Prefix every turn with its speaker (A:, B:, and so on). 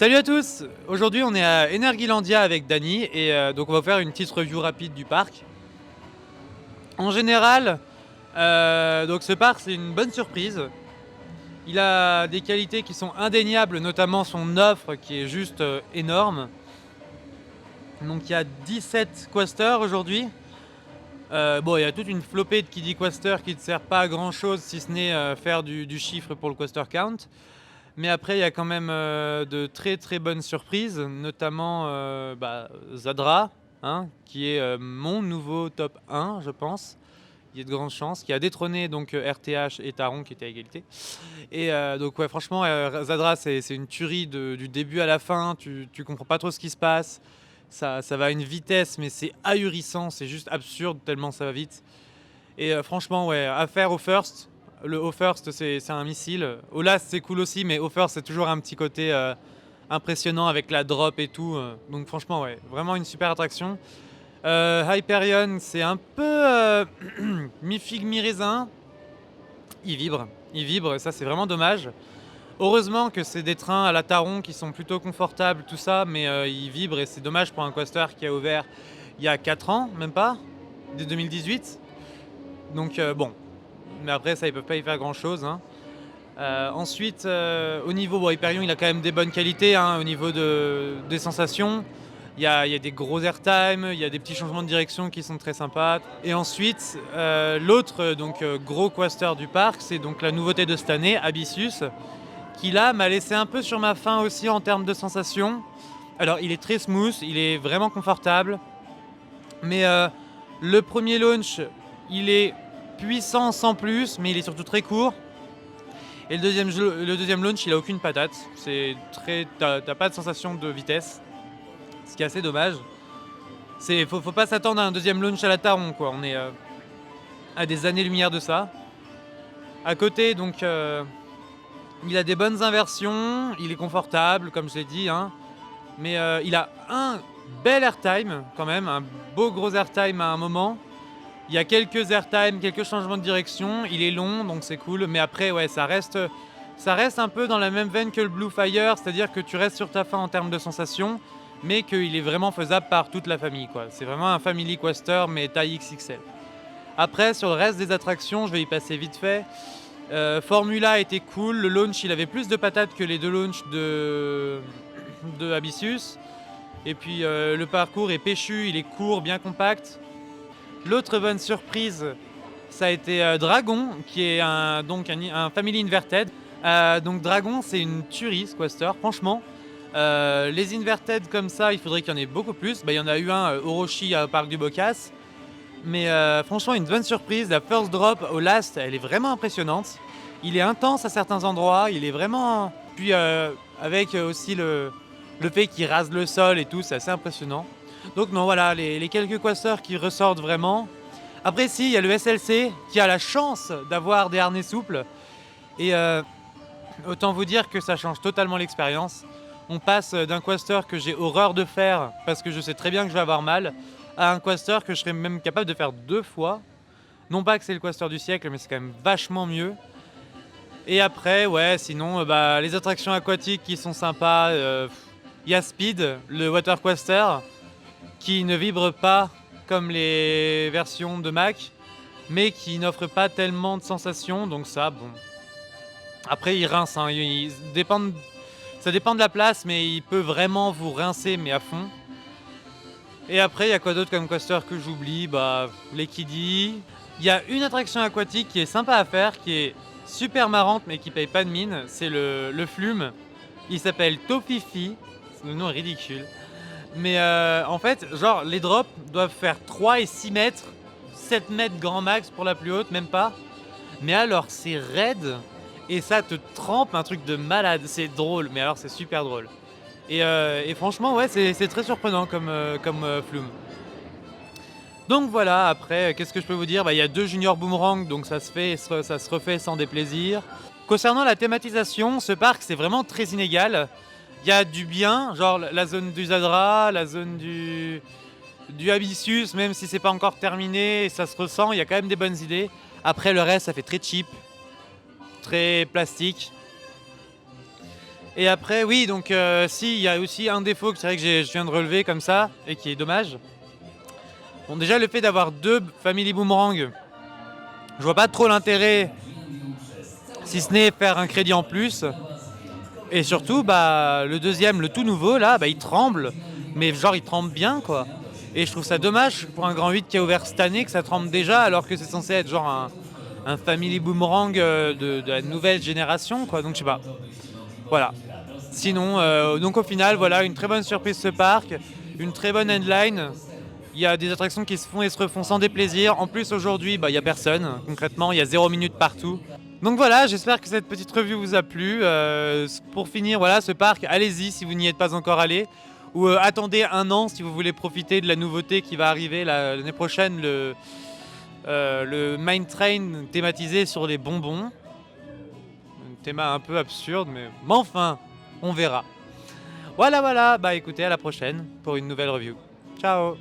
A: Salut à tous! Aujourd'hui on est à Energilandia avec Dany et donc on va faire une petite review rapide du parc. En général, donc ce parc c'est une bonne surprise. Il a des qualités qui sont indéniables, notamment son offre qui est juste énorme. Donc il y a 17 coasters aujourd'hui. Bon, il y a toute une flopée de Kiddy Coaster qui ne sert pas à grand chose si ce n'est faire du chiffre pour le coaster count. Mais après, il y a quand même de très très bonnes surprises, notamment Zadra, hein, qui est mon nouveau top 1, je pense. Il y a de grandes chances, qui a détrôné donc RTH et Taron qui étaient à égalité. Et donc ouais, franchement, Zadra c'est une tuerie du début à la fin, tu comprends pas trop ce qui se passe. Ça va à une vitesse, mais c'est ahurissant, c'est juste absurde tellement ça va vite. Et franchement, ouais, affaire au first. Le au first, c'est un missile. Au last, c'est cool aussi, mais au first, c'est toujours un petit côté impressionnant avec la drop et tout. Donc franchement, ouais, vraiment une super attraction. Hyperion, c'est un peu mi-figue, mi-raisin. Il vibre, et ça c'est vraiment dommage. Heureusement que c'est des trains à la Taron qui sont plutôt confortables, tout ça, mais il vibre et c'est dommage pour un coaster qui a ouvert il y a 4 ans, même pas, dès 2018. Donc bon, mais après ça ils peuvent pas y faire grand chose, hein. Ensuite au niveau Hyperion, il a quand même des bonnes qualités, hein, au niveau des sensations. Il y a des gros airtime, il y a des petits changements de direction qui sont très sympas. Et ensuite l'autre gros coaster du parc, c'est donc la nouveauté de cette année, Abyssus, qui là m'a laissé un peu sur ma faim aussi en termes de sensations. Alors il est très smooth, il est vraiment confortable, mais le premier launch il est puissant sans plus, mais il est surtout très court. Et le deuxième launch, il a aucune patate. T'as pas de sensation de vitesse, ce qui est assez dommage. Faut pas s'attendre à un deuxième launch à la Taron, quoi. On est à des années-lumière de ça. À côté, donc, il a des bonnes inversions, il est confortable, comme je l'ai dit, hein. Mais il a un bel airtime, quand même, un beau gros airtime à un moment. Il y a quelques airtime, quelques changements de direction, il est long donc c'est cool, mais après ouais ça reste un peu dans la même veine que le Blue Fire, c'est-à-dire que tu restes sur ta faim en termes de sensations, mais qu'il est vraiment faisable par toute la famille, quoi. C'est vraiment un family coaster mais taille XXL. Après sur le reste des attractions, je vais y passer vite fait. Formula était cool, le launch il avait plus de patates que les deux launchs de Abyssus. Et puis le parcours est péchu, il est court, bien compact. L'autre bonne surprise, ça a été Dragon, qui est un Family Inverted. Donc Dragon, c'est une tuerie ce coaster, franchement. Les Inverted comme ça, il faudrait qu'il y en ait beaucoup plus. Il y en a eu un Orochi au parc du Bocas. Mais franchement, une bonne surprise. La first drop au last, elle est vraiment impressionnante. Il est intense à certains endroits, il est vraiment... Puis avec aussi le fait qu'il rase le sol et tout, c'est assez impressionnant. Donc non, voilà, les quelques coasters qui ressortent vraiment. Après si, il y a le SLC qui a la chance d'avoir des harnais souples. Et autant vous dire que ça change totalement l'expérience. On passe d'un coaster que j'ai horreur de faire parce que je sais très bien que je vais avoir mal, à un coaster que je serais même capable de faire 2 fois. Non pas que c'est le coaster du siècle, mais c'est quand même vachement mieux. Et après, ouais, sinon, les attractions aquatiques qui sont sympas. Il y a Speed, le water coaster, qui ne vibre pas comme les versions de Mac, mais qui n'offre pas tellement de sensations, donc ça, bon. Après, il rince, hein, ça dépend de la place, mais il peut vraiment vous rincer, mais à fond. Et après, il y a quoi d'autre comme coaster que j'oublie? Les Kiddy. Il y a une attraction aquatique qui est sympa à faire, qui est super marrante, mais qui paye pas de mine, c'est le Flume. Il s'appelle Tofifi, le nom est ridicule. Mais en fait, genre, les drops doivent faire 3 et 6 mètres, 7 mètres grand max pour la plus haute, même pas. Mais alors, c'est raide, et ça te trempe un truc de malade. C'est drôle, mais alors c'est super drôle. Et franchement, ouais, c'est très surprenant comme flume. Donc voilà, après, qu'est-ce que je peux vous dire? Il y a 2 Junior Boomerang, donc ça se refait sans déplaisir. Concernant la thématisation, ce parc, c'est vraiment très inégal. Il y a du bien, genre la zone du Zadra, la zone du Abyssus, même si c'est pas encore terminé, ça se ressent, il y a quand même des bonnes idées. Après le reste, ça fait très cheap, très plastique. Et après, oui, donc si, il y a aussi un défaut que c'est vrai que je viens de relever comme ça, et qui est dommage. Bon, déjà, le fait d'avoir 2 Family Boomerang, je vois pas trop l'intérêt, si ce n'est faire un crédit en plus. Et surtout, bah, le deuxième, le tout nouveau, là, bah, il tremble. Mais genre, il tremble bien, quoi. Et je trouve ça dommage pour un grand 8 qui a ouvert cette année que ça tremble déjà, alors que c'est censé être genre un Family Boomerang de la nouvelle génération, quoi. Donc, je sais pas. Voilà. Sinon, donc au final, voilà, une très bonne surprise ce parc, une très bonne endline. Il y a des attractions qui se font et se refont sans déplaisir. En plus, aujourd'hui, bah, il n'y a personne. Concrètement, il y a 0 minute partout. Donc voilà, j'espère que cette petite review vous a plu. Pour finir, voilà, ce parc, allez-y si vous n'y êtes pas encore allé. Ou attendez un an si vous voulez profiter de la nouveauté qui va arriver l'année prochaine, le Mine Train thématisé sur les bonbons. Un thème un peu absurde, mais enfin, on verra. Voilà, voilà, bah écoutez, à la prochaine pour une nouvelle review. Ciao!